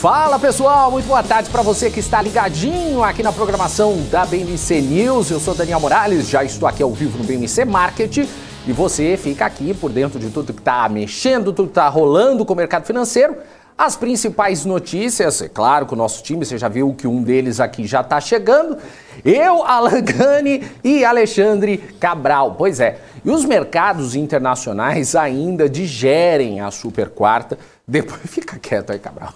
Fala pessoal, muito boa tarde para você que está ligadinho aqui na programação da BMC News. Eu sou Daniel Morales, já estou aqui ao vivo no BMC Market e você fica aqui por dentro de tudo que está mexendo, tudo que está rolando com o mercado financeiro. As principais notícias, é claro que o nosso time, você já viu que um deles aqui já está chegando. Eu, Alan Gani e Alexandre Cabral. Pois é, e os mercados internacionais ainda digerem a super quarta. Depois fica quieto aí, Cabral.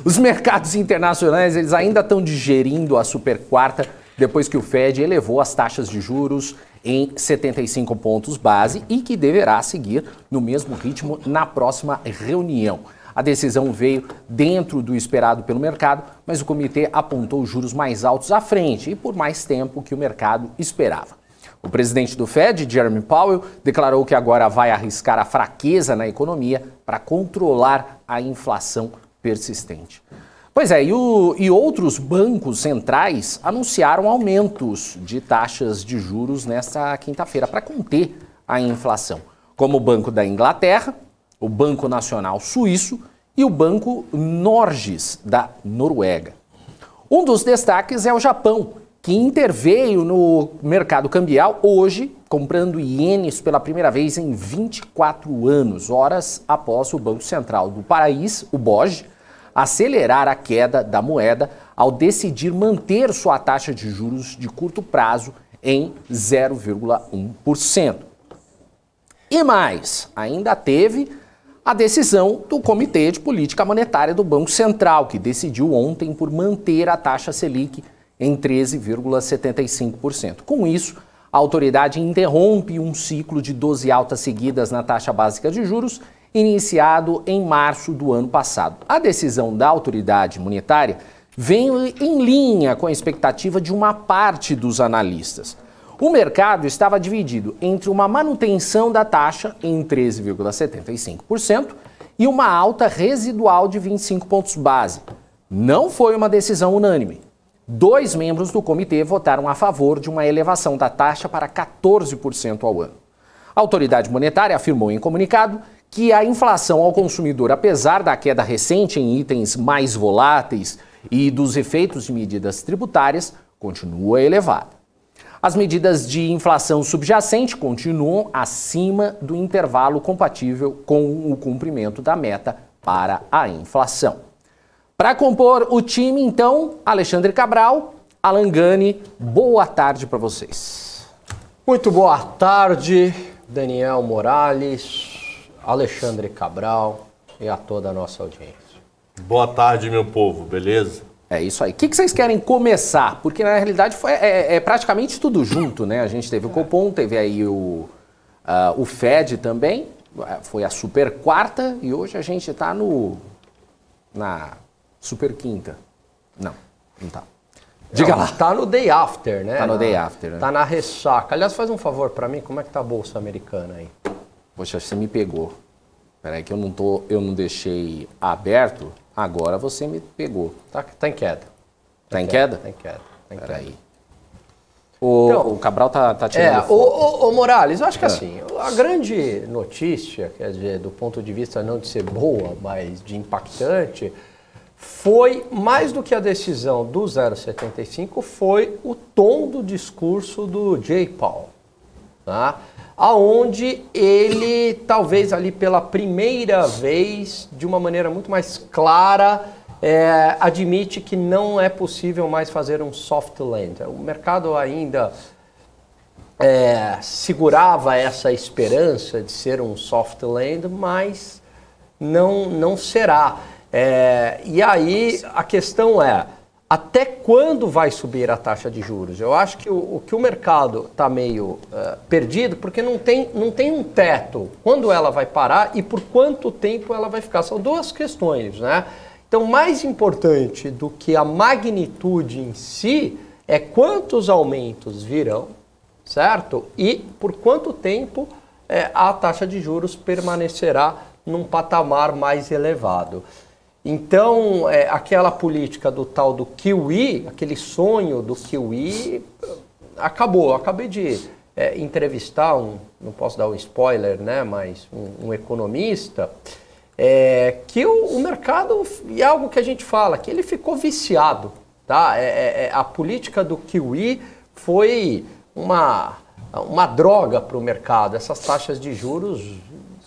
Os mercados internacionais, eles ainda estão digerindo a super quarta depois que o Fed elevou as taxas de juros em 75 pontos base e que deverá seguir no mesmo ritmo na próxima reunião. A decisão veio dentro do esperado pelo mercado, mas o comitê apontou os juros mais altos à frente e por mais tempo que o mercado esperava. O presidente do Fed, Jerome Powell, declarou que agora vai arriscar a fraqueza na economia para controlar a inflação persistente. Pois é, e outros bancos centrais anunciaram aumentos de taxas de juros nesta quinta-feira para conter a inflação, como o Banco da Inglaterra, o Banco Nacional Suíço e o Banco Norges da Noruega. Um dos destaques é o Japão, que interveio no mercado cambial hoje, comprando ienes pela primeira vez em 24 anos, horas após o Banco Central do país, o BOJ, acelerar a queda da moeda ao decidir manter sua taxa de juros de curto prazo em 0,1%. E mais, ainda teve a decisão do Comitê de Política Monetária do Banco Central, que decidiu ontem por manter a taxa Selic em 13,75%. Com isso, a autoridade interrompe um ciclo de 12 altas seguidas na taxa básica de juros, iniciado em março do ano passado. A decisão da autoridade monetária vem em linha com a expectativa de uma parte dos analistas. O mercado estava dividido entre uma manutenção da taxa em 13,75% e uma alta residual de 25 pontos base. Não foi uma decisão unânime. 2 membros do comitê votaram a favor de uma elevação da taxa para 14% ao ano. A autoridade monetária afirmou em comunicado que a inflação ao consumidor, apesar da queda recente em itens mais voláteis e dos efeitos de medidas tributárias, continua elevada. As medidas de inflação subjacente continuam acima do intervalo compatível com o cumprimento da meta para a inflação. Para compor o time, então, Alexandre Cabral, Alan Gani, boa tarde para vocês. Muito boa tarde, Daniel Morales, Alexandre Cabral e a toda a nossa audiência. Boa tarde, meu povo, beleza? É isso aí. O que vocês querem começar? Porque na realidade é praticamente tudo junto, né? A gente teve o Copom, teve aí o Fed também, foi a super quarta e hoje a gente está na super quinta. Não tá. Diga lá. Tá no day after, né? Tá no day after, né? Tá na ressaca. Aliás, faz um favor para mim, como é que tá a bolsa americana aí? Poxa, você me pegou. Peraí que eu não deixei aberto. Agora você me pegou. Tá em queda. Tá em queda? Tá em queda. Peraí. O Cabral tá tirando foto. Ô Morales, eu acho que assim, a grande notícia, quer dizer, do ponto de vista não de ser boa, mas de impactante, foi, mais do que a decisão do 0,75, foi o tom do discurso do Jay Powell, tá? Aonde ele, talvez ali pela primeira vez, de uma maneira muito mais clara, admite que não é possível mais fazer um soft land. O mercado ainda segurava essa esperança de ser um soft land, mas não será. E aí a questão é, até quando vai subir a taxa de juros? Eu acho que o mercado está meio perdido porque não tem um teto. Quando ela vai parar e por quanto tempo ela vai ficar? São duas questões, né? Então, mais importante do que a magnitude em si é quantos aumentos virão, certo? E por quanto tempo a taxa de juros permanecerá num patamar mais elevado. Então, aquela política do tal do QE, aquele sonho do QE, acabou. Acabei de entrevistar não posso dar um spoiler, né, mas um economista que o mercado, e é algo que a gente fala, que ele ficou viciado. Tá? A política do QE foi uma droga para o mercado, essas taxas de juros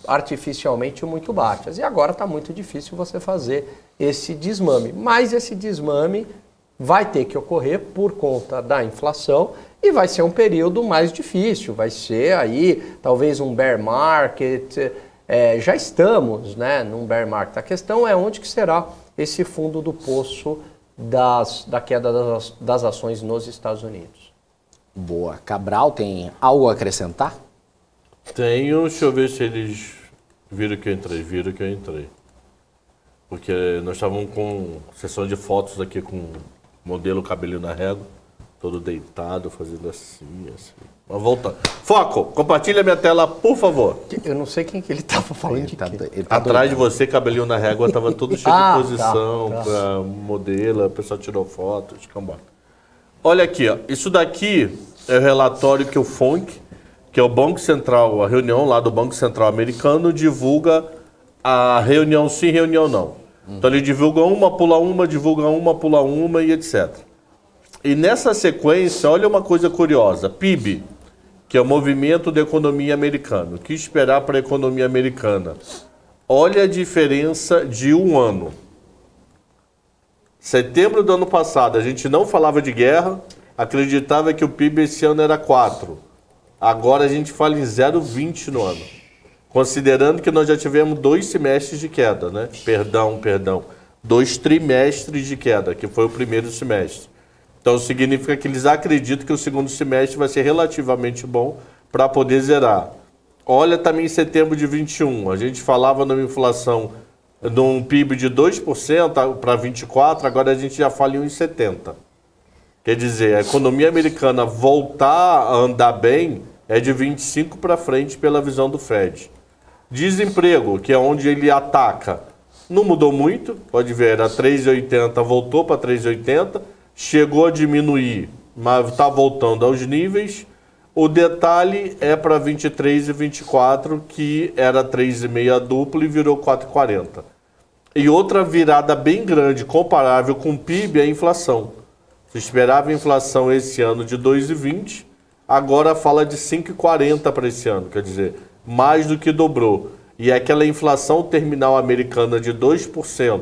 artificialmente muito baixas. E agora está muito difícil você fazer esse desmame. Mas esse desmame vai ter que ocorrer por conta da inflação e vai ser um período mais difícil. Vai ser aí talvez um bear market. Já estamos, né, num bear market. A questão é onde que será esse fundo do poço da queda das ações nos Estados Unidos. Boa. Cabral, tem algo a acrescentar? Tenho, deixa eu ver se eles viram que eu entrei. Porque nós estávamos com sessão de fotos aqui com o modelo cabelinho na régua, todo deitado, fazendo assim. Mas voltando. Foco! Compartilha minha tela, por favor. Eu não sei quem que ele estava falando de quê. Atrás de você, cabelinho na régua, estava tudo cheio de posição para modelo, o pessoal tirou fotos, cambora. Olha aqui, ó. Isso daqui é o relatório que o FONC, que é o Banco Central, a reunião lá do Banco Central americano, divulga a reunião sim, reunião não. Então ele divulga uma, pula uma e etc. E nessa sequência, olha uma coisa curiosa, PIB, que é o movimento da economia americana. O que esperar para a economia americana? Olha a diferença de um ano. Setembro do ano passado, a gente não falava de guerra, acreditava que o PIB esse ano era 4. Agora a gente fala em 0,20 no ano. Considerando que nós já tivemos 2 semestres de queda, né? Perdão. 2 trimestres de queda, que foi o primeiro semestre. Então significa que eles acreditam que o segundo semestre vai ser relativamente bom para poder zerar. Olha também em setembro de 21, a gente falava numa inflação de um PIB de 2% para 24%, agora a gente já fala em 1,70%. Quer dizer, a economia americana voltar a andar bem é de 25 para frente pela visão do Fed. Desemprego, que é onde ele ataca, não mudou muito, pode ver, era 3,80, voltou para 3,80, chegou a diminuir, mas está voltando aos níveis. O detalhe é para 23 e 24, que era 3,5 duplo e virou 4,40. E outra virada bem grande, comparável com o PIB, é a inflação. Se esperava a inflação esse ano de 2,20, agora fala de 5,40 para esse ano, quer dizer, mais do que dobrou. E aquela inflação terminal americana de 2%,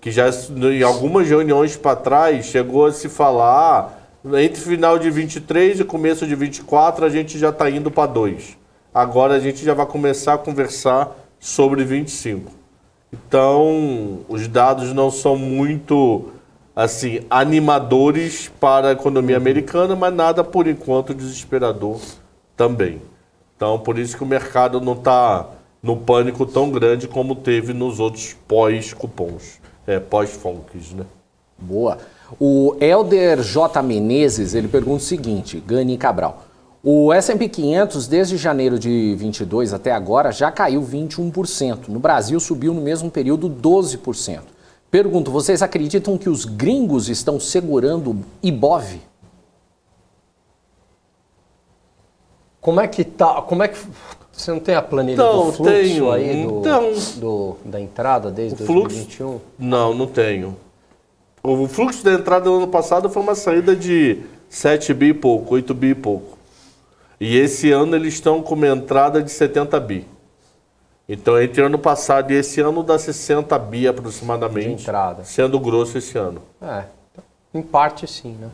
que já em algumas reuniões para trás chegou a se falar, entre final de 23 e começo de 24 a gente já está indo para 2. Agora a gente já vai começar a conversar sobre 25. Então, os dados não são muito assim animadores para a economia americana, mas nada por enquanto desesperador também. Então, por isso que o mercado não está no pânico tão grande como teve nos outros pós-cupons, pós-FONCs, né? Boa. O Helder J. Menezes, ele pergunta o seguinte, Gani Cabral. O S&P 500, desde janeiro de 22 até agora, já caiu 21%. No Brasil, subiu no mesmo período 12%. Pergunto, vocês acreditam que os gringos estão segurando o Ibov? Como é que tá? Você não tem a planilha do fluxo aí da entrada desde 2021? Não tenho. O fluxo da entrada do ano passado foi uma saída de 7 bi e pouco, 8 bi e pouco. E esse ano eles estão com uma entrada de 70 bi. Então, entre ano passado e esse ano, dá 60 bi aproximadamente. De entrada. Sendo grosso esse ano. Em parte sim, né?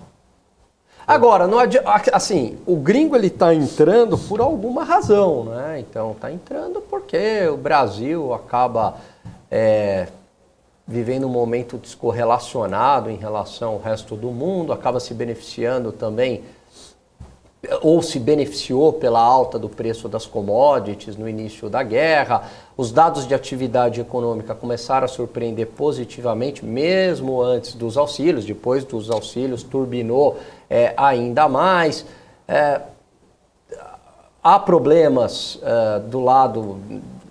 Agora, não adianta, assim, o gringo ele está entrando por alguma razão, né? Então, está entrando porque o Brasil acaba vivendo um momento descorrelacionado em relação ao resto do mundo, acaba se beneficiando também, ou se beneficiou pela alta do preço das commodities no início da guerra. Os dados de atividade econômica começaram a surpreender positivamente, mesmo antes dos auxílios. Depois dos auxílios, turbinou ainda mais. Há problemas do lado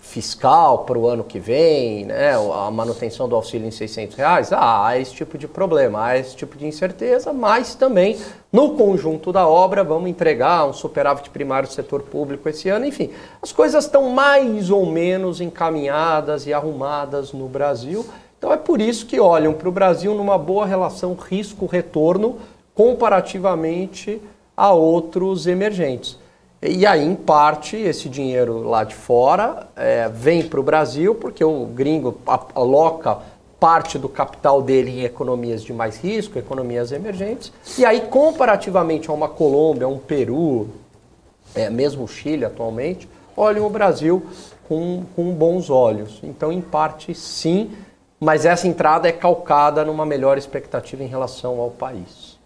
fiscal para o ano que vem, né, a manutenção do auxílio em R$600, há esse tipo de problema, há esse tipo de incerteza, mas também no conjunto da obra vamos entregar um superávit primário do setor público esse ano, enfim, as coisas estão mais ou menos encaminhadas e arrumadas no Brasil, então é por isso que olham para o Brasil numa boa relação risco-retorno comparativamente a outros emergentes. E aí, em parte, esse dinheiro lá de fora vem para o Brasil, porque o gringo aloca parte do capital dele em economias de mais risco, economias emergentes, e aí, comparativamente a uma Colômbia, um Peru, mesmo o Chile atualmente, olham o Brasil com bons olhos. Então, em parte, sim, mas essa entrada é calcada numa melhor expectativa em relação ao país.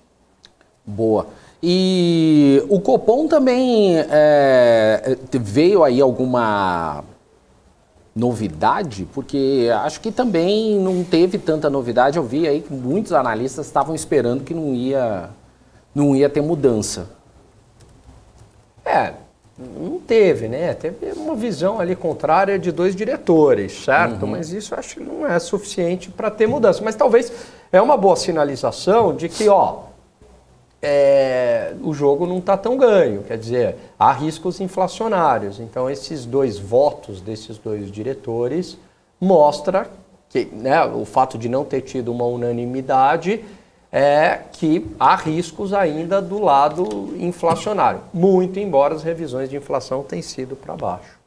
Boa. E o Copom também veio aí alguma novidade? Porque acho que também não teve tanta novidade. Eu vi aí que muitos analistas estavam esperando que não ia ter mudança. Não teve, né? Teve uma visão ali contrária de 2 diretores, certo? Mas isso acho que não é suficiente para ter mudança. Mas talvez é uma boa sinalização de que, o jogo não está tão ganho, quer dizer, há riscos inflacionários. Então, esses 2 votos desses 2 diretores mostra que, né, o fato de não ter tido uma unanimidade é que há riscos ainda do lado inflacionário, muito embora as revisões de inflação tenham sido para baixo.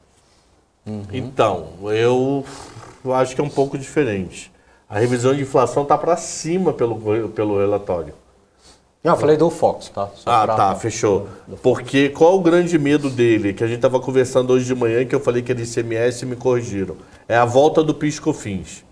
Então, eu acho que é um pouco diferente. A revisão de inflação está para cima pelo relatório. Não, eu falei do Fox, tá? Fechou. Porque qual o grande medo dele, que a gente estava conversando hoje de manhã, que eu falei que era ICMS e me corrigiram, é a volta do PIS/COFINS.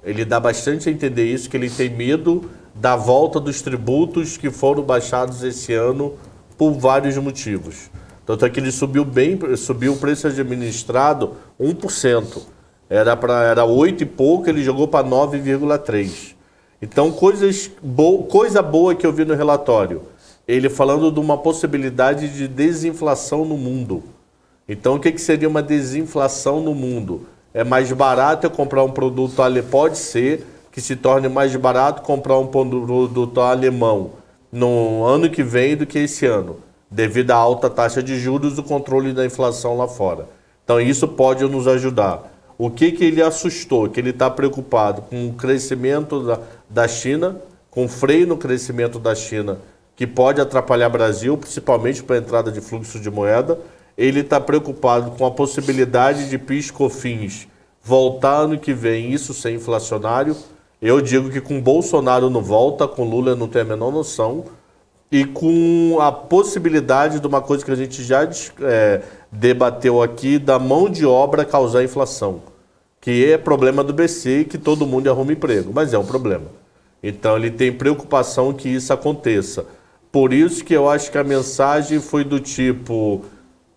Ele dá bastante a entender isso, que ele tem medo da volta dos tributos que foram baixados esse ano por vários motivos. Tanto é que ele subiu o preço administrado 1%. Era 8 e pouco, ele jogou para 9,3%. Então, coisa boa que eu vi no relatório, ele falando de uma possibilidade de desinflação no mundo. Então, o que seria uma desinflação no mundo? É mais barato eu comprar um produto alemão, pode ser que se torne mais barato comprar um produto alemão no ano que vem do que esse ano, devido à alta taxa de juros e o controle da inflação lá fora. Então, isso pode nos ajudar. O que ele assustou? Que ele está preocupado com o crescimento da China, com freio no crescimento da China, que pode atrapalhar o Brasil, principalmente para a entrada de fluxo de moeda. Ele está preocupado com a possibilidade de PIS/COFINS voltar ano que vem, isso ser inflacionário. Eu digo que com Bolsonaro não volta, com Lula não tem a menor noção. E com a possibilidade de uma coisa que a gente já debateu aqui, da mão de obra causar inflação. Que é problema do BC e que todo mundo arruma emprego, mas é um problema. Então ele tem preocupação que isso aconteça. Por isso que eu acho que a mensagem foi do tipo,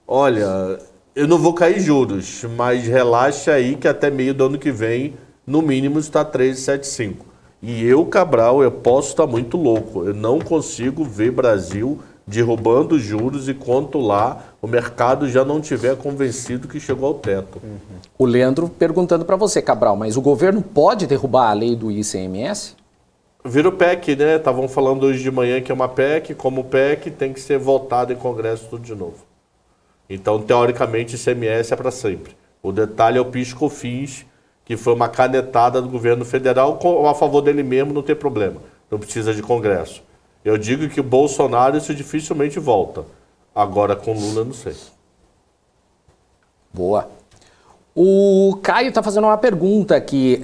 olha, eu não vou cair juros, mas relaxa aí que até meio do ano que vem, no mínimo, está 13,75. E eu, Cabral, eu posso estar muito louco. Eu não consigo ver Brasil derrubando juros enquanto lá o mercado já não tiver convencido que chegou ao teto. O Leandro perguntando para você, Cabral, mas o governo pode derrubar a lei do ICMS? Vira o PEC, né? Estavam falando hoje de manhã que é uma PEC, como PEC tem que ser votado em Congresso tudo de novo. Então, teoricamente, o ICMS é para sempre. O detalhe é o PIS/COFINS, que foi uma canetada do governo federal a favor dele mesmo, não tem problema. Não precisa de Congresso. Eu digo que o Bolsonaro isso dificilmente volta. Agora com Lula, não sei. Boa. O Caio está fazendo uma pergunta aqui,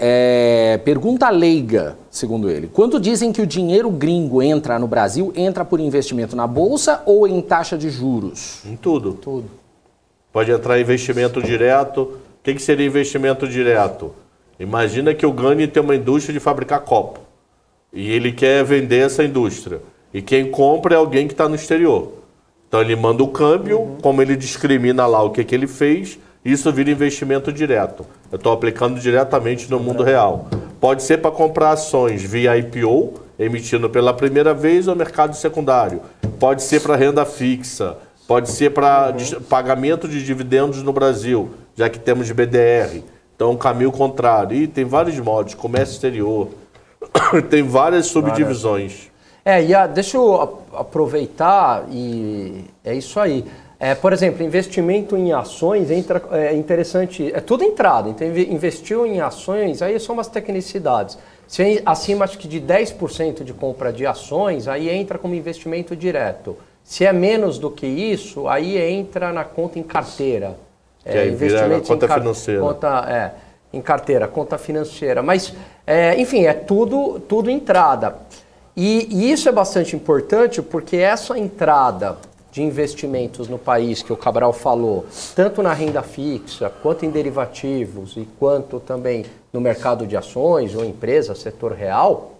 pergunta leiga, segundo ele. Quando dizem que o dinheiro gringo entra no Brasil, entra por investimento na Bolsa ou em taxa de juros? Em tudo. Tudo. Pode entrar investimento direto. O que seria investimento direto? Imagina que o Gani tem uma indústria de fabricar copo. E ele quer vender essa indústria. E quem compra é alguém que está no exterior. Então ele manda o câmbio, como ele discrimina lá o que ele fez, isso vira investimento direto. Eu estou aplicando diretamente no mundo real. Pode ser para comprar ações via IPO, emitindo pela primeira vez, ou mercado secundário. Pode ser para renda fixa. Pode ser para pagamento de dividendos no Brasil. já que temos BDR. Então, um caminho contrário. E tem vários modos, comércio exterior, tem várias subdivisões. Deixa eu aproveitar e é isso aí. Por exemplo, investimento em ações é interessante, é tudo entrada, então investiu em ações, aí são umas tecnicidades. Se é acima acho que de 10% de compra de ações, aí entra como investimento direto. Se é menos do que isso, aí entra na conta em carteira. Investimento conta financeira. Em carteira, conta financeira. Mas, enfim, é tudo entrada. E isso é bastante importante porque essa entrada de investimentos no país que o Cabral falou, tanto na renda fixa, quanto em derivativos e quanto também no mercado de ações ou empresa, setor real,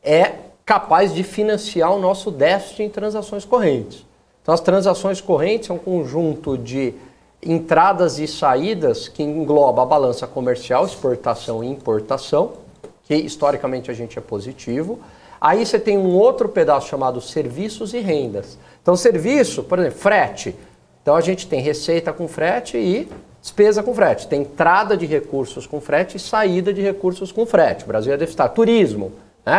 é capaz de financiar o nosso déficit em transações correntes. Então, as transações correntes são um conjunto de entradas e saídas que engloba a balança comercial, exportação e importação, que historicamente a gente é positivo. Aí você tem um outro pedaço chamado serviços e rendas. Então, serviço, por exemplo, frete. Então, a gente tem receita com frete e despesa com frete. Tem entrada de recursos com frete e saída de recursos com frete. O Brasil é deficitário. Turismo.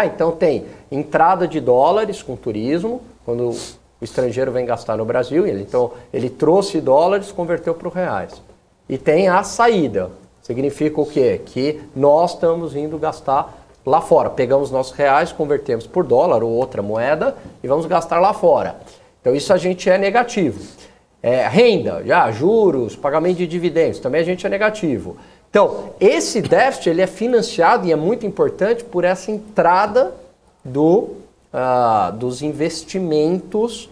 Então, tem entrada de dólares com turismo, quando o estrangeiro vem gastar no Brasil. Então, ele trouxe dólares, converteu para os reais. E tem a saída. Significa o quê? Que nós estamos indo gastar lá fora. Pegamos nossos reais, convertemos por dólar ou outra moeda e vamos gastar lá fora. Então isso a gente é negativo. Renda, juros, pagamento de dividendos, também a gente é negativo. Então esse déficit ele é financiado e é muito importante por essa entrada dos investimentos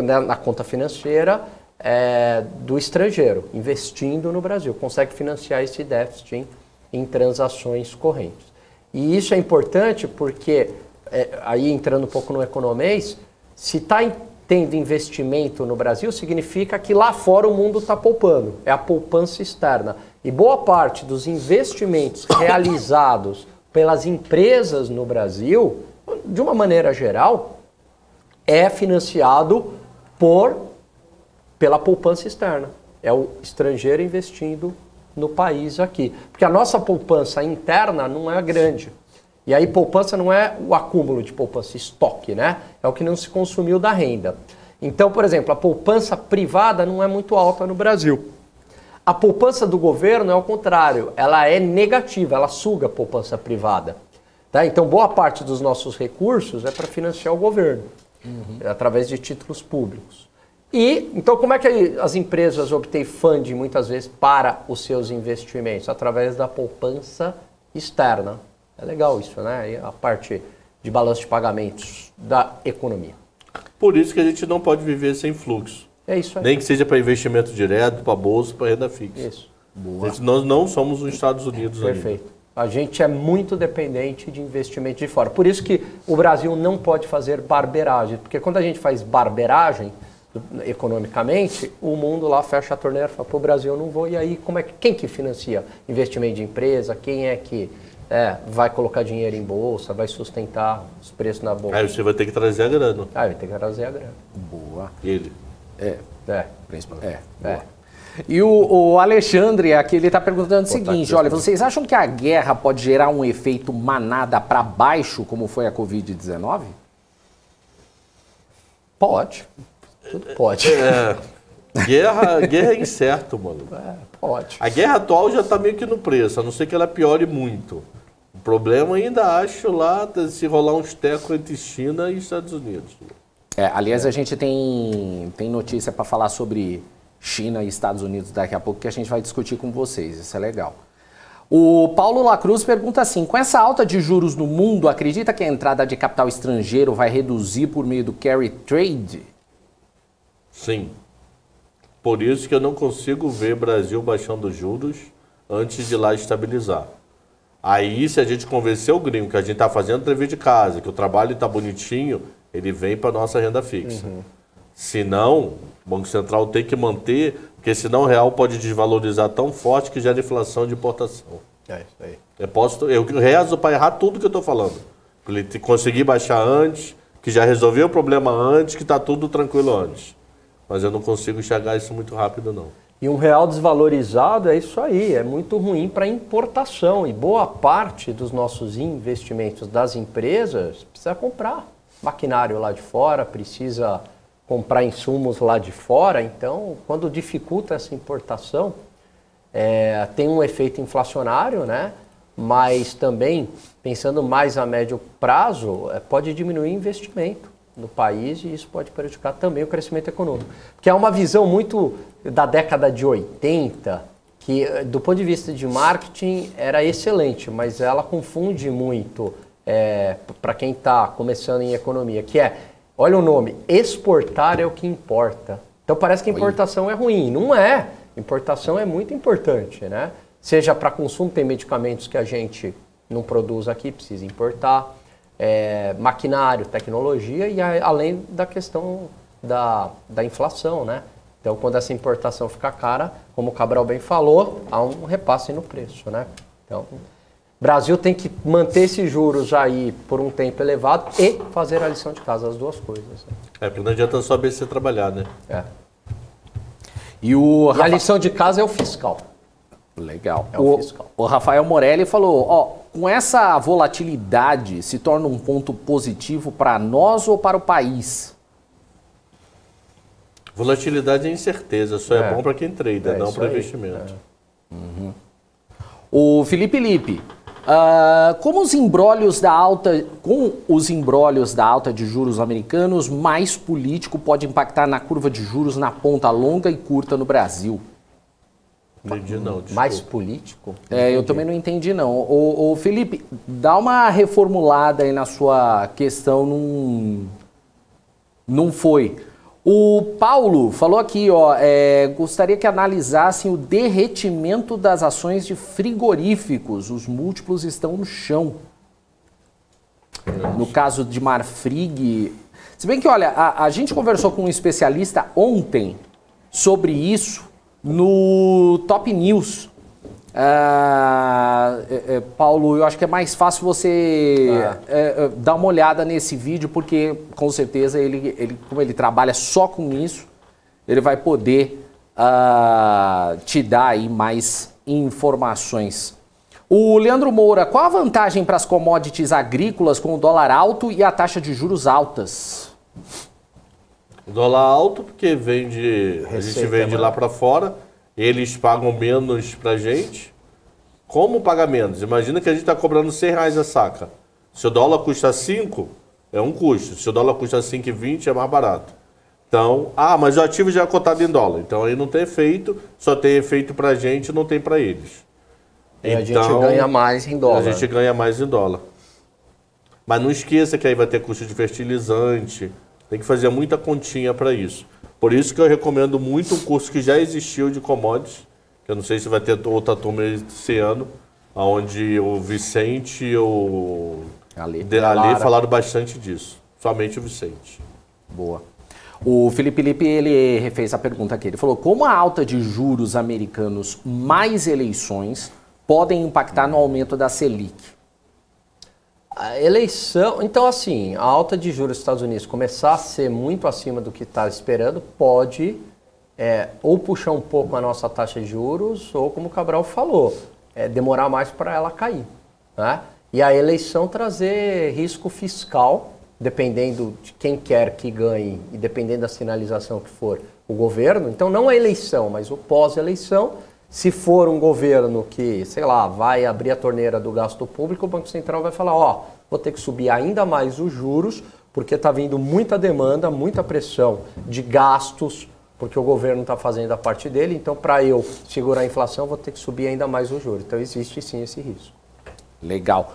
na conta financeira do estrangeiro, investindo no Brasil. Consegue financiar esse déficit em transações correntes. E isso é importante porque, aí entrando um pouco no economês, se está tendo investimento no Brasil, significa que lá fora o mundo está poupando. É a poupança externa. E boa parte dos investimentos realizados pelas empresas no Brasil, de uma maneira geral, é financiado pela poupança externa. É o estrangeiro investindo no país aqui. Porque a nossa poupança interna não é grande. E aí poupança não é o acúmulo de poupança, estoque, né? É o que não se consumiu da renda. Então, por exemplo, a poupança privada não é muito alta no Brasil. A poupança do governo é o contrário, ela é negativa, ela suga a poupança privada. Tá? Então, boa parte dos nossos recursos é para financiar o governo, através de títulos públicos. Então, como é que as empresas obtêm funding, muitas vezes, para os seus investimentos? Através da poupança externa. É legal isso, né? A parte de balanço de pagamentos da economia. Por isso que a gente não pode viver sem fluxo. É isso aí. Nem que seja para investimento direto, para bolsa, para renda fixa. Isso. Boa. Nós não somos os Estados Unidos ainda. Perfeito. A gente é muito dependente de investimento de fora. Por isso que o Brasil não pode fazer barberagem. Porque quando a gente faz barberagem, economicamente, o mundo lá fecha a torneira e fala, pô, o Brasil eu não vou. E aí, quem que financia investimento de empresa? Quem é que vai colocar dinheiro em bolsa, vai sustentar os preços na bolsa? Aí você vai ter que trazer a grana. Vai ter que trazer a grana. Boa. Ele. Principalmente. E o Alexandre aqui, ele está perguntando o seguinte, olha, vocês acham que a guerra pode gerar um efeito manada para baixo, como foi a Covid-19? Pode. Tudo pode. Guerra é incerto, mano. Pode. A guerra atual já está meio que no preço, a não ser que ela piore muito. O problema ainda acho lá se rolar uns tecos entre China e Estados Unidos. Aliás, a gente tem notícia para falar sobre China e Estados Unidos daqui a pouco, que a gente vai discutir com vocês, isso é legal. O Paulo Lacruz pergunta assim, com essa alta de juros no mundo, acredita que a entrada de capital estrangeiro vai reduzir por meio do carry trade? Sim. Por isso que eu não consigo ver Brasil baixando juros antes de lá estabilizar. Aí, se a gente convencer o gringo que a gente está fazendo dever de casa, que o trabalho está bonitinho, ele vem para a nossa renda fixa. Se não, o Banco Central tem que manter, porque senão o real pode desvalorizar tão forte que gera inflação de importação. É isso aí. Eu rezo para errar tudo que eu estou falando. Para ele conseguir baixar antes, que já resolveu o problema antes, que está tudo tranquilo antes. Mas eu não consigo enxergar isso muito rápido, não. E um real desvalorizado é isso aí, é muito ruim para importação. E boa parte dos nossos investimentos das empresas precisa comprar maquinário lá de fora, precisa comprar insumos lá de fora. Então, quando dificulta essa importação, tem um efeito inflacionário, né? Mas também, pensando mais a médio prazo, pode diminuir o investimento no país e isso pode prejudicar também o crescimento econômico. Porque é uma visão muito da década de 80, que do ponto de vista de marketing era excelente, mas ela confunde muito para quem está começando em economia, que olha o nome, exportar é o que importa. Então parece que importação é ruim, não é. Importação é muito importante, né? Seja para consumo, tem medicamentos que a gente não produz aqui, precisa importar. Maquinário, tecnologia e além da questão da inflação, né? Então, quando essa importação fica cara, como o Cabral bem falou, há um repasse no preço, né? Então, o Brasil tem que manter esses juros aí por um tempo elevado e fazer a lição de casa, as duas coisas. Porque não adianta só BC trabalhar, né? E a lição de casa é o fiscal. Legal. O fiscal. O Rafael Morelli falou, com essa volatilidade se torna um ponto positivo para nós ou para o país? Volatilidade é incerteza, só é bom para quem trade, não para investimento. O Felipe Lippe, com os embrólios da alta de juros americanos, mais político pode impactar na curva de juros na ponta longa e curta no Brasil? Entendi, não. Desculpa. Mais político? Eu também não entendi, não. O Felipe, dá uma reformulada aí na sua questão, não foi. O Paulo falou aqui, gostaria que analisassem o derretimento das ações de frigoríficos. Os múltiplos estão no chão. No caso de Marfrig... Se bem que, olha, a gente conversou com um especialista ontem sobre isso no Top News. Paulo, eu acho que é mais fácil você dar uma olhada nesse vídeo, porque com certeza ele, como ele trabalha só com isso, ele vai poder te dar aí mais informações. O Leandro Moura, qual a vantagem para as commodities agrícolas com o dólar alto e a taxa de juros altas? O dólar alto porque a gente vende lá para fora, eles pagam menos para a gente. Como paga menos? Imagina que a gente está cobrando R$100 a saca. Se o dólar custa 5, é um custo. Se o dólar custa 5,20, é mais barato. Então, mas o ativo já é cotado em dólar. Então aí não tem efeito, só tem efeito para a gente, não tem para eles. E a gente ganha mais em dólar. A gente ganha mais em dólar. Mas não esqueça que aí vai ter custo de fertilizante. Tem que fazer muita continha para isso. Por isso que eu recomendo muito um curso que já existiu de commodities, que eu não sei se vai ter outra turma esse ano, onde o Vicente e o Ale falaram bastante disso. Somente o Vicente. Boa. O Felipe Lippe, ele refez a pergunta aqui. Ele falou, como a alta de juros americanos mais eleições podem impactar no aumento da Selic? A eleição... Então, assim, a alta de juros dos Estados Unidos começar a ser muito acima do que está esperando, pode ou puxar um pouco a nossa taxa de juros, ou, como o Cabral falou, demorar mais para ela cair, né? E a eleição trazer risco fiscal, dependendo de quem quer que ganhe e dependendo da sinalização que for o governo. Então, não a eleição, mas o pós-eleição. Se for um governo que, sei lá, vai abrir a torneira do gasto público, o Banco Central vai falar, vou ter que subir ainda mais os juros, porque está vindo muita demanda, muita pressão de gastos, porque o governo está fazendo a parte dele, então para eu segurar a inflação, vou ter que subir ainda mais os juros. Então existe sim esse risco. Legal.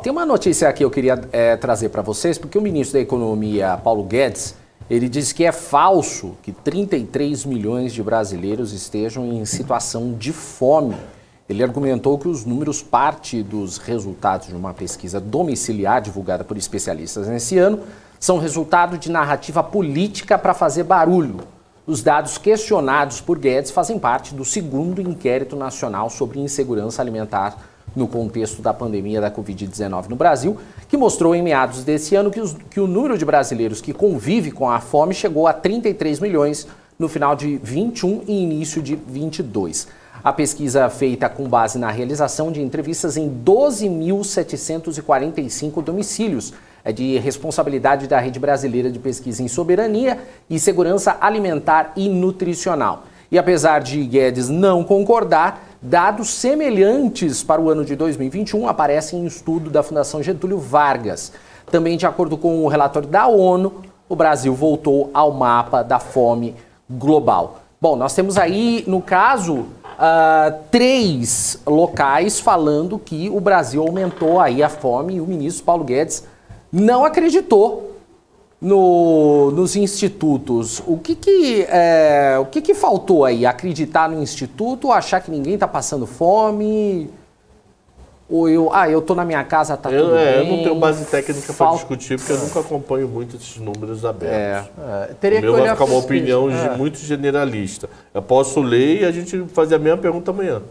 Tem uma notícia aqui que eu queria trazer para vocês, porque o ministro da Economia, Paulo Guedes, ele disse que é falso que 33 milhões de brasileiros estejam em situação de fome. Ele argumentou que os números parte dos resultados de uma pesquisa domiciliar divulgada por especialistas nesse ano são resultado de narrativa política para fazer barulho. Os dados questionados por Guedes fazem parte do segundo inquérito nacional sobre insegurança alimentar no contexto da pandemia da Covid-19 no Brasil, que mostrou em meados desse ano que o número de brasileiros que convive com a fome chegou a 33 milhões, no final de 21 e início de 22. A pesquisa feita com base na realização de entrevistas em 12.745 domicílios é de responsabilidade da Rede Brasileira de Pesquisa em Soberania e Segurança Alimentar e Nutricional. E apesar de Guedes não concordar, dados semelhantes para o ano de 2021 aparecem em estudo da Fundação Getúlio Vargas. Também, de acordo com o relatório da ONU, o Brasil voltou ao mapa da fome global. Bom, nós temos aí, no caso, 3 locais falando que o Brasil aumentou aí a fome e o ministro Paulo Guedes não acreditou nos institutos. O que faltou aí? Acreditar no instituto, achar que ninguém está passando fome? Ou eu tô na minha casa, tá tudo bem? Eu não tenho base técnica para discutir, porque eu nunca acompanho muito esses números abertos. Teria o meu que olhar vai ficar uma opinião muito generalista. Eu posso ler e a gente fazer a mesma pergunta amanhã.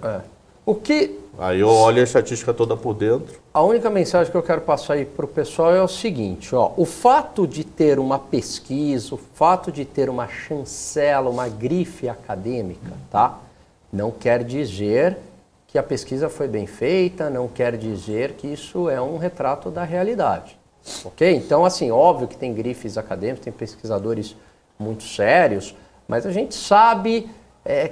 Aí eu olho a estatística toda por dentro. A única mensagem que eu quero passar aí para o pessoal é o seguinte, o fato de ter uma pesquisa, o fato de ter uma chancela, uma grife acadêmica, tá? Não quer dizer que a pesquisa foi bem feita, não quer dizer que isso é um retrato da realidade, ok? Então, assim, óbvio que tem grifes acadêmicos, tem pesquisadores muito sérios, mas a gente sabe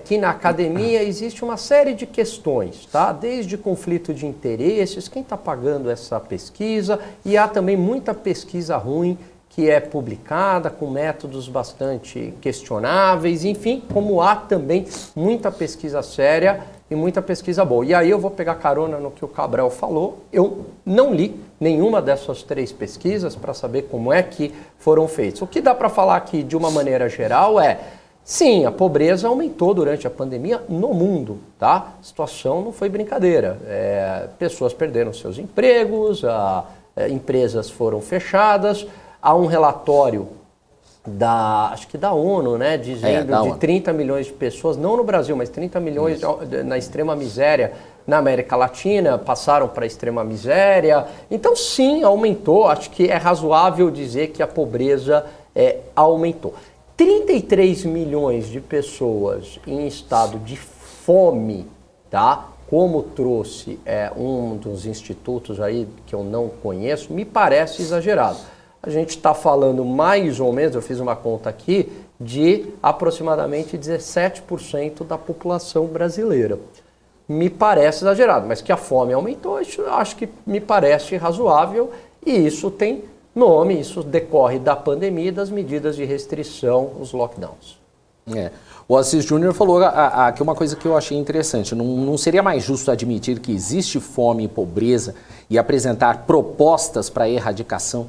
que na academia existe uma série de questões, tá? Desde conflito de interesses, quem está pagando essa pesquisa, e há também muita pesquisa ruim que é publicada com métodos bastante questionáveis, enfim, como há também muita pesquisa séria e muita pesquisa boa. E aí eu vou pegar carona no que o Cabral falou. Eu não li nenhuma dessas 3 pesquisas para saber como é que foram feitas. O que dá para falar aqui de uma maneira geral sim, a pobreza aumentou durante a pandemia no mundo, tá? A situação não foi brincadeira. Pessoas perderam seus empregos, empresas foram fechadas. Há um relatório acho que da ONU, né, dizendo de 30 milhões de pessoas, não no Brasil, mas 30 milhões na extrema miséria na América Latina, passaram para a extrema miséria. Então, sim, aumentou. Acho que é razoável dizer que a pobreza aumentou. 33 milhões de pessoas em estado de fome, tá? Como trouxe um dos institutos aí que eu não conheço, me parece exagerado. A gente está falando mais ou menos, eu fiz uma conta aqui, de aproximadamente 17% da população brasileira. Me parece exagerado, mas que a fome aumentou, isso eu acho que me parece razoável, e isso tem nome, isso decorre da pandemia e das medidas de restrição, os lockdowns. O Assis Júnior falou aqui uma coisa que eu achei interessante. Não seria mais justo admitir que existe fome e pobreza e apresentar propostas para a erradicação?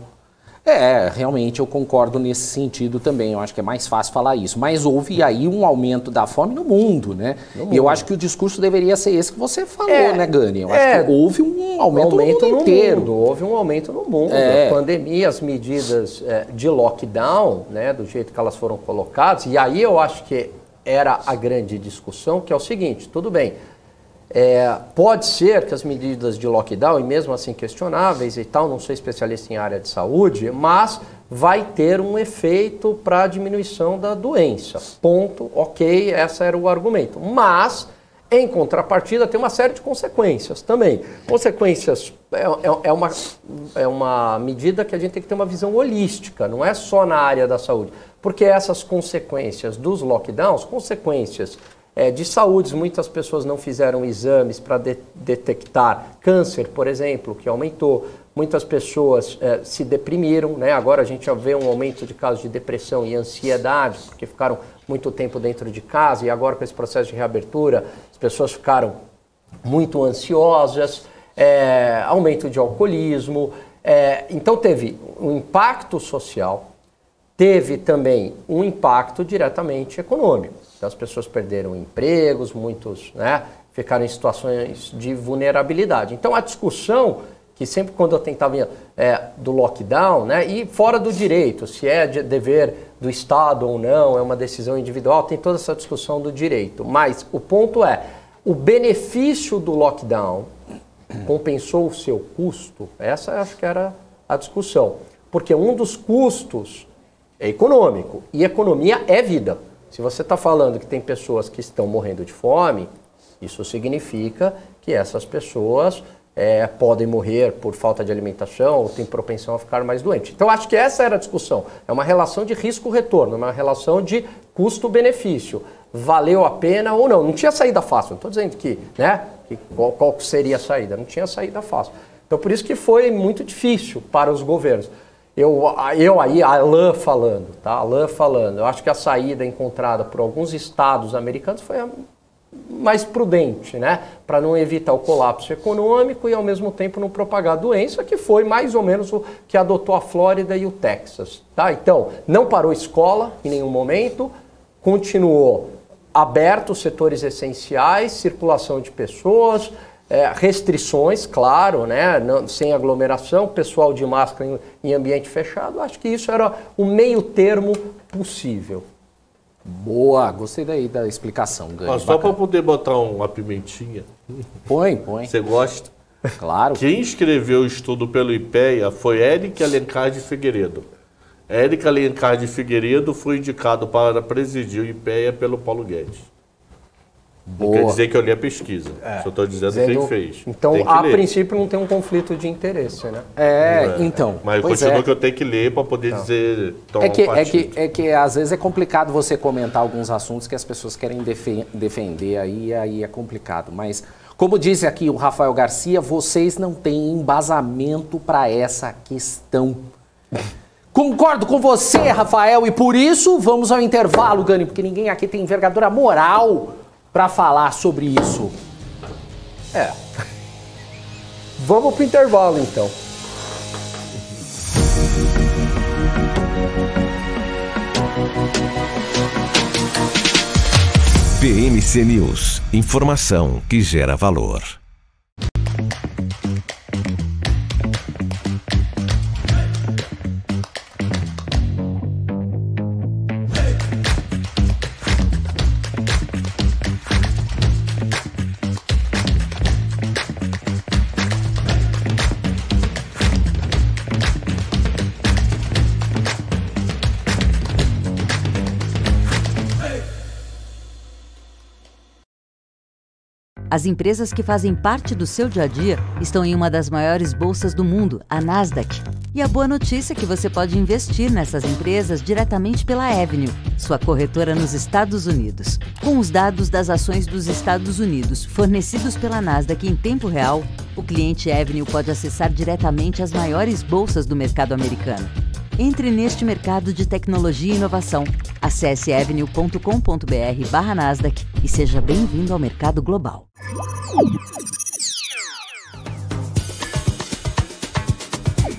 Realmente eu concordo nesse sentido também. Eu acho que é mais fácil falar isso. Mas houve aí um aumento da fome no mundo, né? E eu acho que o discurso deveria ser esse que você falou, né, Gani? Eu acho que houve um aumento no mundo inteiro. Houve um aumento no mundo. A pandemia, as medidas de lockdown, né, do jeito que elas foram colocadas, e aí eu acho que era a grande discussão, que é o seguinte, tudo bem, pode ser que as medidas de lockdown, e mesmo assim questionáveis e tal, não sou especialista em área de saúde, mas vai ter um efeito para a diminuição da doença. Ponto, ok, esse era o argumento. Mas, em contrapartida, tem uma série de consequências também. Consequências é uma medida que a gente tem que ter uma visão holística, não é só na área da saúde. Porque essas consequências dos lockdowns, consequências de saúde, muitas pessoas não fizeram exames para detectar câncer, por exemplo, que aumentou. Muitas pessoas se deprimiram, né? Agora a gente já vê um aumento de casos de depressão e ansiedade, porque ficaram muito tempo dentro de casa, e agora com esse processo de reabertura, as pessoas ficaram muito ansiosas, aumento de alcoolismo. Então teve um impacto social, teve também um impacto diretamente econômico. Então as pessoas perderam empregos, muitos, né, ficaram em situações de vulnerabilidade. Então a discussão, que sempre quando eu tentava do lockdown, né, e fora do direito, se é dever do Estado ou não, é uma decisão individual, tem toda essa discussão do direito. Mas o ponto o benefício do lockdown compensou o seu custo? Essa acho que era a discussão. Porque um dos custos é econômico, e economia é vida. Se você está falando que tem pessoas que estão morrendo de fome, isso significa que essas pessoas podem morrer por falta de alimentação ou têm propensão a ficar mais doentes. Então, acho que essa era a discussão. É uma relação de risco-retorno, uma relação de custo-benefício. Valeu a pena ou não? Não tinha saída fácil. Não estou dizendo que, qual seria a saída. Não tinha saída fácil. Então, por isso que foi muito difícil para os governos. Eu aí, Alain falando, eu acho que a saída encontrada por alguns estados americanos foi a mais prudente, para não evitar o colapso econômico e ao mesmo tempo não propagar a doença, que foi mais ou menos o que adotou a Flórida e o Texas. Tá? Então, não parou escola em nenhum momento, continuou aberto os setores essenciais, circulação de pessoas, restrições, claro, sem aglomeração, pessoal de máscara em ambiente fechado. Acho que isso era o meio termo possível. Boa, gostei daí da explicação, Gani. Só para poder botar uma pimentinha. Põe. Você gosta? Claro. Quem escreveu o estudo pelo IPEA foi Éric Alencar de Figueiredo. Éric Alencar de Figueiredo foi indicado para presidir o IPEA pelo Paulo Guedes. Não quer dizer que eu li a pesquisa. Só estou dizendo quem fez. Então, a princípio, não tem um conflito de interesse, né? Então. Mas continua que eu tenho que ler para poder dizer. É que às vezes é complicado você comentar alguns assuntos que as pessoas querem defender, aí é complicado. Mas, como disse aqui o Rafael Garcia, vocês não têm embasamento para essa questão. Concordo com você, Rafael, e por isso vamos ao intervalo, Gani, porque ninguém aqui tem envergadura moral para falar sobre isso. Vamos pro intervalo, então. BMC News. Informação que gera valor. As empresas que fazem parte do seu dia a dia estão em uma das maiores bolsas do mundo, a Nasdaq. E a boa notícia é que você pode investir nessas empresas diretamente pela Avenue, sua corretora nos Estados Unidos. Com os dados das ações dos Estados Unidos fornecidos pela Nasdaq em tempo real, o cliente Avenue pode acessar diretamente as maiores bolsas do mercado americano. Entre neste mercado de tecnologia e inovação. Acesse avenue.com.br/Nasdaq e seja bem-vindo ao mercado global.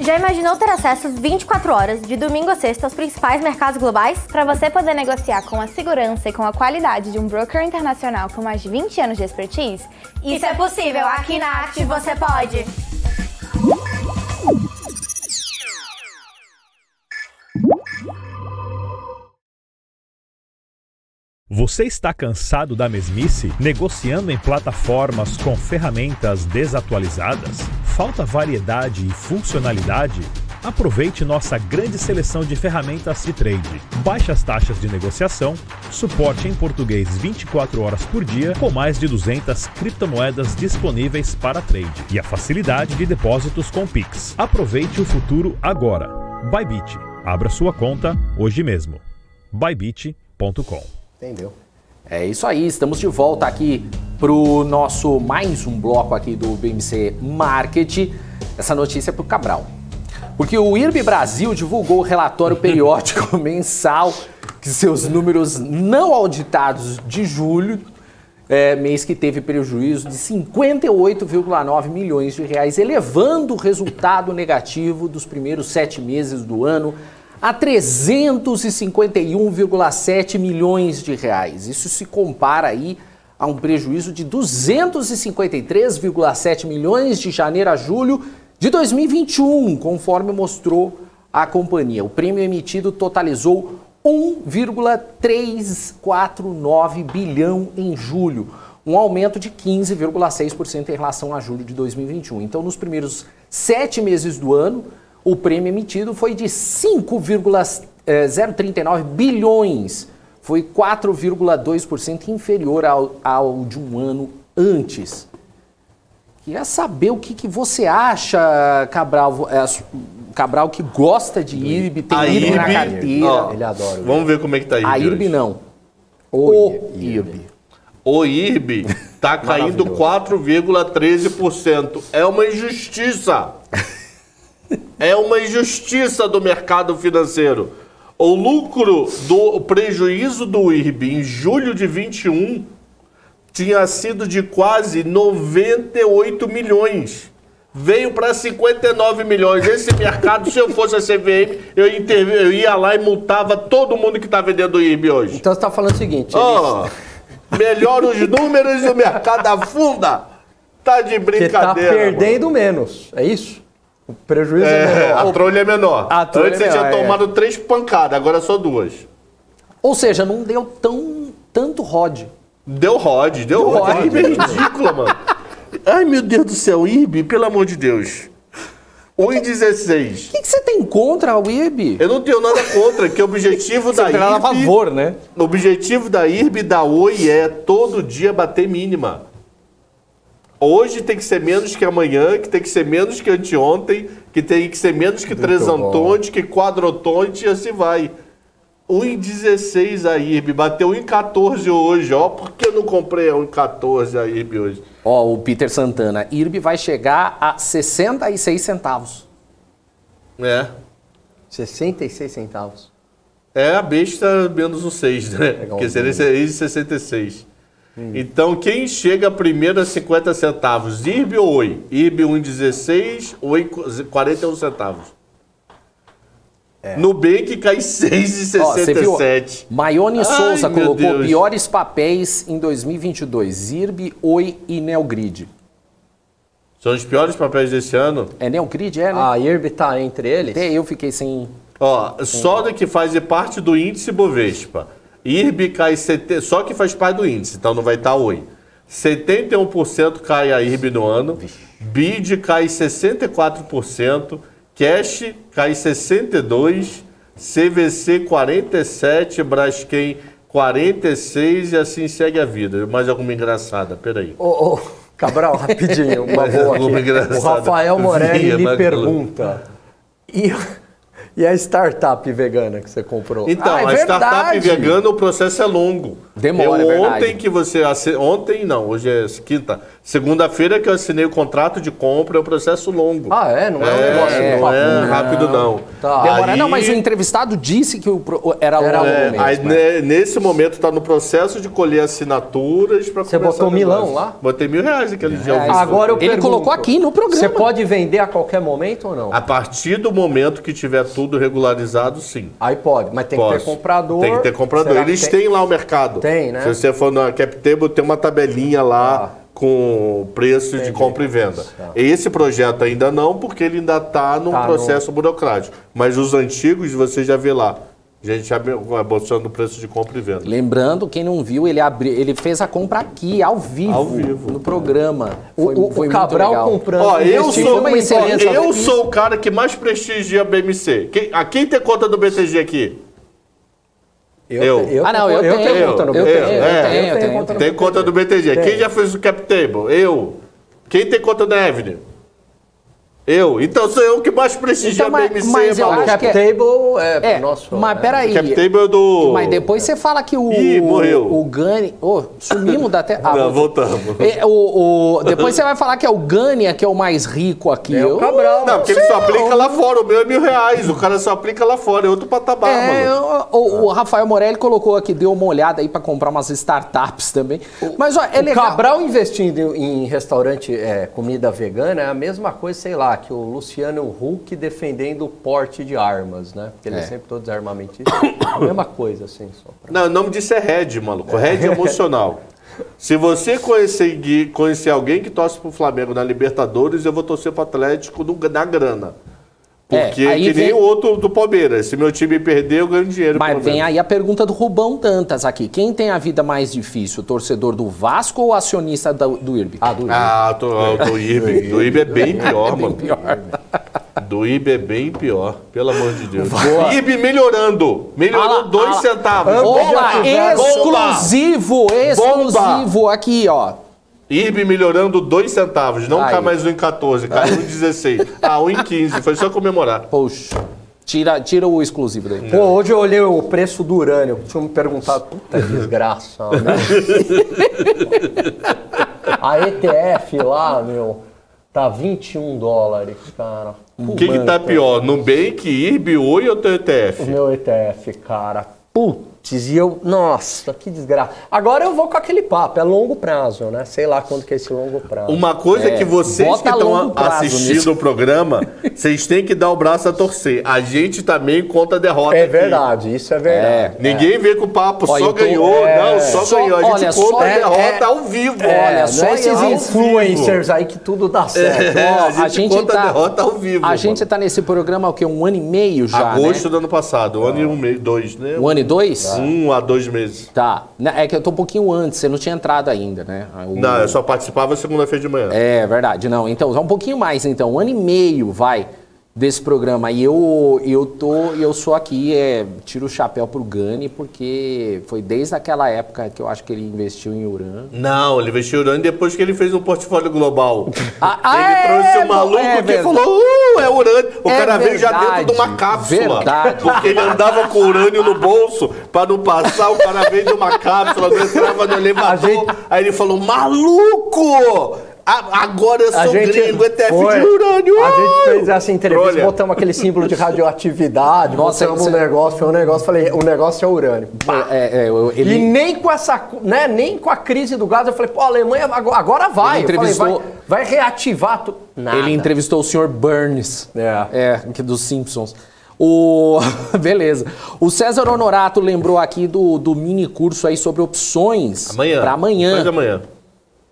Já imaginou ter acesso 24 horas, de domingo a sexta, aos principais mercados globais? Para você poder negociar com a segurança e com a qualidade de um broker internacional com mais de 20 anos de expertise? Isso é possível, aqui na Active você pode! Você está cansado da mesmice? Negociando em plataformas com ferramentas desatualizadas? Falta variedade e funcionalidade? Aproveite nossa grande seleção de ferramentas de trade. Baixas taxas de negociação, suporte em português 24 horas por dia, com mais de 200 criptomoedas disponíveis para trade. E a facilidade de depósitos com Pix. Aproveite o futuro agora. Bybit. Abra sua conta hoje mesmo. Bybit.com. Entendeu? É isso aí, estamos de volta aqui pro nosso mais um bloco aqui do BMC Market. Essa notícia é pro Cabral. Porque o IRB Brasil divulgou o relatório periódico mensal que seus números não auditados de julho, mês que teve prejuízo de 58,9 milhões de reais, elevando o resultado negativo dos primeiros 7 meses do ano a 351,7 milhões de reais. Isso se compara aí a um prejuízo de 253,7 milhões de janeiro a julho de 2021, conforme mostrou a companhia. O prêmio emitido totalizou 1,349 bilhão em julho, um aumento de 15,6% em relação a julho de 2021. Então, nos primeiros 7 meses do ano, o prêmio emitido foi de 5,039 bilhões, foi 4,2% inferior ao de um ano antes. Queria saber o que você acha, Cabral. Cabral que gosta de IRB, tem IRB na carteira. Ó, ele adora. Vamos ver como é que tá a IRB. A IRB hoje. não. O IRB. O IRB está caindo 4,13%. É uma injustiça. É uma injustiça do mercado financeiro. O prejuízo do IRB em julho de 21 tinha sido de quase 98 milhões. Veio para 59 milhões. Esse mercado, se eu fosse a CVM, eu ia lá e multava todo mundo que está vendendo o IRB hoje. Então você está falando o seguinte... Melhora os números e o mercado afunda. Tá de brincadeira. Você tá perdendo menos, é isso? O prejuízo é menor. A trolha é menor. Antes você tinha tomado 3 pancadas, agora só 2. Ou seja, não deu tanto ROD. Deu ROD. É ridícula, mano. Ai, meu Deus do céu, IRB, pelo amor de Deus. 1,16. O que você tem contra o IRB? Eu não tenho nada contra, que o objetivo da IRB... Você tem nada a favor, né? O objetivo da IRB e da Oi é todo dia bater mínima. Hoje tem que ser menos que amanhã, que tem que ser menos que anteontem, que tem que ser menos que Tresantonte, que Quadrotonte e assim vai. 1,16 a IRB, bateu 1,14 hoje, ó. Por que eu não comprei a 1,14 a IRB hoje? Ó, o Peter Santana, IRB vai chegar a 66 centavos. É. 66 centavos. É a besta menos um 6, né? Porque seria 6,66. Então, quem chega primeiro a 50 centavos? IRB ou Oi? IRB 1,16, Oi 41 centavos. Nubank cai 6,67. Maione Souza colocou piores papéis em 2022. IRB, Oi e Neogrid. São os piores papéis desse ano? É Neogrid, né? A IRB tá entre eles? Até eu fiquei sem... Ó, só do que faz parte do índice Bovespa. IRB cai... Só que faz parte do índice, então não vai estar Oi. 71% cai a IRB no ano. BID cai 64%. Cash cai 62%. CVC 47%. Braskem 46% e assim segue a vida. Mais alguma engraçada? Peraí. Cabral, rapidinho, uma boa aqui. O Rafael Morelli me pergunta, e a startup vegana que você comprou? Então, a startup vegana, o processo é longo. Demora, Ontem não, hoje é quinta. Segunda-feira que eu assinei o contrato de compra, é um processo longo. Não é um negócio não é rápido, não. Tá. Demora, não, mas o entrevistado disse que era longo mesmo. Aí, nesse momento está no processo de colher assinaturas para começar. Você botou milão lá? Botei R$1.000 naquele dia. Agora ele colocou aqui no programa. Você pode vender a qualquer momento ou não? A partir do momento que tiver tudo regularizado, sim. Aí pode, mas tem que ter comprador. Tem que ter comprador. Eles têm lá o mercado. Tem, né? Se você for na CapTable, tem uma tabelinha lá com preço de compra e venda. Esse projeto ainda não, porque ele ainda está num processo burocrático. Mas os antigos você já vê lá. A gente já botando o preço de compra e venda. Lembrando, quem não viu, ele fez a compra aqui, ao vivo. No programa. Foi Cabral muito legal. Comprando. Ó, eu sou o cara que mais prestigia a BMC. Quem tem conta do BTG aqui? Eu tenho conta no BTG. Tem conta do BTG. Quem já fez o CapTable? Eu. Quem tem conta da Avenue? Eu. Então sou eu que mais prestigia a BMC. Mas o CapTable é nosso. Mas peraí. CapTable é do... Mas depois você fala que morreu. O Gani... sumimos da terra. Não, voltamos. Depois você vai falar que é o Gânia que é o mais rico aqui. É o Cabral. Não, porque ele só aplica lá fora. O meu é R$1.000. O cara só aplica lá fora. É outro patamar, mano. O Rafael Morelli colocou aqui, deu uma olhada aí pra comprar umas startups também. Mas, ó, o Cabral investindo em restaurante, comida vegana, é a mesma coisa, sei lá, que o Luciano Huck defendendo o porte de armas, né? Porque ele é sempre todo desarmamentista. A mesma coisa, assim. Não, o nome disso é Red, maluco. Red emocional. Se você conhecer alguém que torce pro Flamengo na Libertadores, eu vou torcer pro Atlético na grana. Porque que nem o outro do Palmeiras. Se meu time perder, eu ganho dinheiro. Mas vem aí a pergunta do Rubão Dantas aqui. Quem tem a vida mais difícil? O torcedor do Vasco ou o acionista do IRB? Do IRB. Do IRB é bem pior, mano. Do IB é bem pior, pelo amor de Deus. IB melhorando. Melhorou 2 centavos. Opa, exclusivo aqui, ó. IB melhorando 2 centavos. Não cai mais 1,14, caiu 1,16. 1,15. Foi só comemorar. Poxa. Tira o exclusivo daí. Pô, hoje eu olhei o preço do urânio. Tinha me perguntado, puta desgraça, né? A ETF lá, meu, tá 21 dólares, cara. O que tá pior? Nubank, IRB, Oi ou teu ETF? O meu ETF, cara. Putz, e eu... Nossa, que desgraça. Agora eu vou com aquele papo, é longo prazo, né? Sei lá quando que é esse longo prazo. Uma coisa é que vocês que estão assistindo o programa, vocês têm que dar o braço a torcer. A gente também conta a derrota aqui. Verdade, isso é verdade. Ninguém vê que o papo só ganhou. Não, só ganhou. A gente conta a derrota ao vivo. Olha, só esses influencers aí que tudo dá certo. A gente conta a derrota ao vivo. A gente tá nesse programa o quê? 1 ano e meio já, Agosto do ano passado. 1 ano e 1 mês, 2, né? 1 ano e 2? 1 a 2 meses. Tá. É que eu tô um pouquinho antes, você não tinha entrado ainda, né? Não, eu só participava segunda-feira de manhã. É verdade, não. Então, um pouquinho mais, então. 1 ano e meio, vai, desse programa. E eu sou aqui, tiro o chapéu pro Gani, porque foi desde aquela época que eu acho que ele investiu em urânio. Não, ele investiu em urânio depois que ele fez um portfólio global. Ele trouxe um maluco que falou, é urânio. O cara veio já dentro de uma cápsula. Verdade. Porque ele andava com urânio no bolso, pra não passar, o cara veio de uma cápsula, não entrava no elevador. Aí ele falou, maluco! Agora eu sou gringo, ETF de urânio. A gente fez essa entrevista, botamos aquele símbolo de radioatividade, mostramos um negócio, foi um negócio, falei, o negócio é urânio. E nem com essa, né, nem com a crise do gás, eu falei, pô, a Alemanha agora vai. Vai reativar tudo. Ele entrevistou o Sr. Burns, que dos Simpsons. Beleza. O César Honorato lembrou aqui do mini curso aí sobre opções para amanhã. Faz amanhã.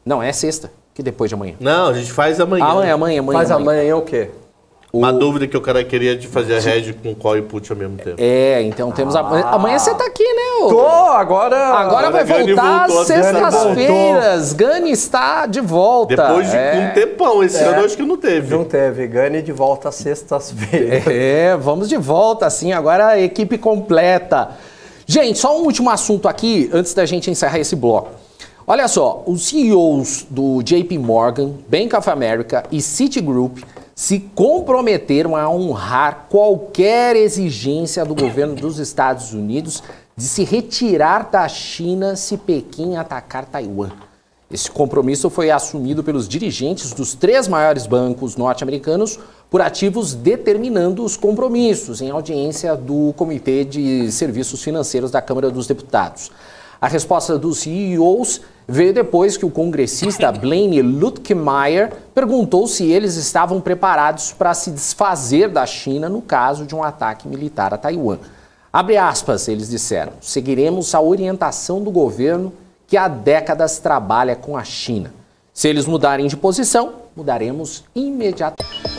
Não, é sexta. Que depois de amanhã. Não, a gente faz amanhã. Amanhã. Faz amanhã o quê? Uma dúvida que o cara queria de fazer a hedge com call e put ao mesmo tempo. Então temos amanhã você tá aqui, né? Tô, agora vai voltar às sextas-feiras. Gani está de volta. Depois de um tempão, esse ano eu acho que não teve. Não teve, Gani de volta às sextas-feiras. Vamos de volta, assim, agora a equipe completa. Gente, só um último assunto aqui, antes da gente encerrar esse bloco. Olha só, os CEOs do JP Morgan, Bank of America e Citigroup se comprometeram a honrar qualquer exigência do governo dos Estados Unidos de se retirar da China se Pequim atacar Taiwan. Esse compromisso foi assumido pelos dirigentes dos 3 maiores bancos norte-americanos por ativos determinando os compromissos em audiência do Comitê de Serviços Financeiros da Câmara dos Deputados. A resposta dos CEOs veio depois que o congressista Blaine Luetkemeyer perguntou se eles estavam preparados para se desfazer da China no caso de um ataque militar a Taiwan. Abre aspas, eles disseram, seguiremos a orientação do governo que há décadas trabalha com a China. Se eles mudarem de posição, mudaremos imediatamente.